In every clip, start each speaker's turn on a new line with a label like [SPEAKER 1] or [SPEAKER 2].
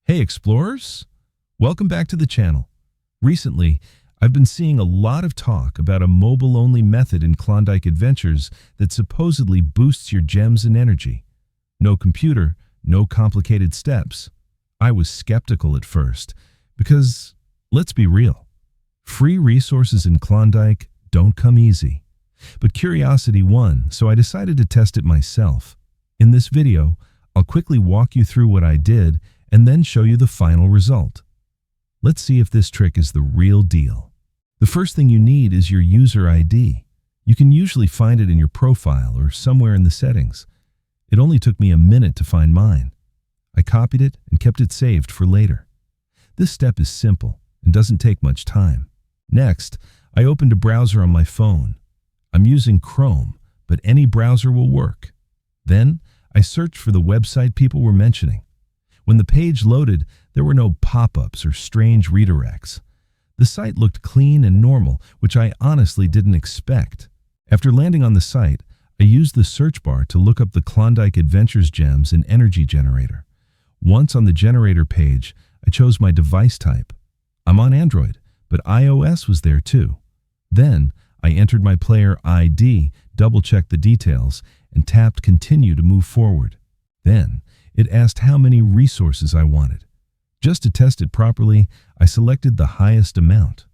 [SPEAKER 1] Hey explorers! Welcome back to the channel. Recently, I've been seeing a lot of talk about a mobile-only method in Klondike Adventures that supposedly boosts your gems and energy. No computer, no complicated steps. I was skeptical at first because, let's be real, free resources in Klondike don't come easy. But curiosity won, so I decided to test it myself. In this video, I'll quickly walk you through what I did and then show you the final result. Let's see if this trick is the real deal. The first thing you need is your user ID. You can usually find it in your profile or somewhere in the settings. It only took me a minute to find mine. I copied it and kept it saved for later. This step is simple and doesn't take much time. Next, I opened a browser on my phone. I'm using Chrome, but any browser will work. Then, I searched for the website people were mentioning. When the page loaded, there were no pop-ups or strange redirects. The site looked clean and normal, which I honestly didn't expect. After landing on the site, I used the search bar to look up the Klondike Adventures gems and energy generator. Once on the generator page, I chose my device type. I'm on Android, but iOS was there too. Then, I entered my player ID, double-checked the details, and tapped Continue to move forward. Then, it asked how many resources I wanted. Just to test it properly, I selected the highest amount.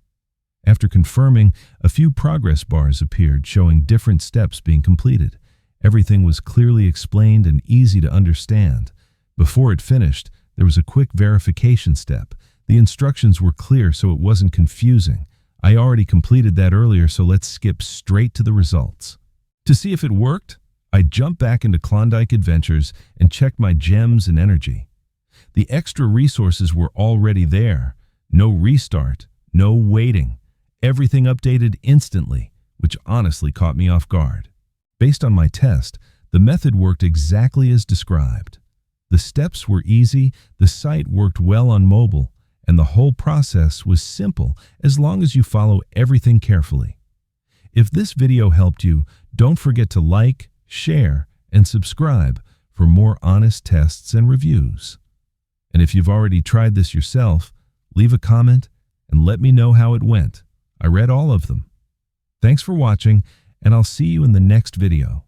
[SPEAKER 1] After confirming, a few progress bars appeared showing different steps being completed. Everything was clearly explained and easy to understand. Before it finished, there was a quick verification step. The instructions were clear so it wasn't confusing. I already completed that earlier, so let's skip straight to the results. To see if it worked, I jumped back into Klondike Adventures and checked my gems and energy. The extra resources were already there. No restart, no waiting. Everything updated instantly, which honestly caught me off guard. Based on my test, the method worked exactly as described. The steps were easy, the site worked well on mobile, and the whole process was simple as long as you follow everything carefully. If this video helped you, don't forget to like, share, and subscribe for more honest tests and reviews. And if you've already tried this yourself, leave a comment and let me know how it went. I read all of them. Thanks for watching, and I'll see you in the next video.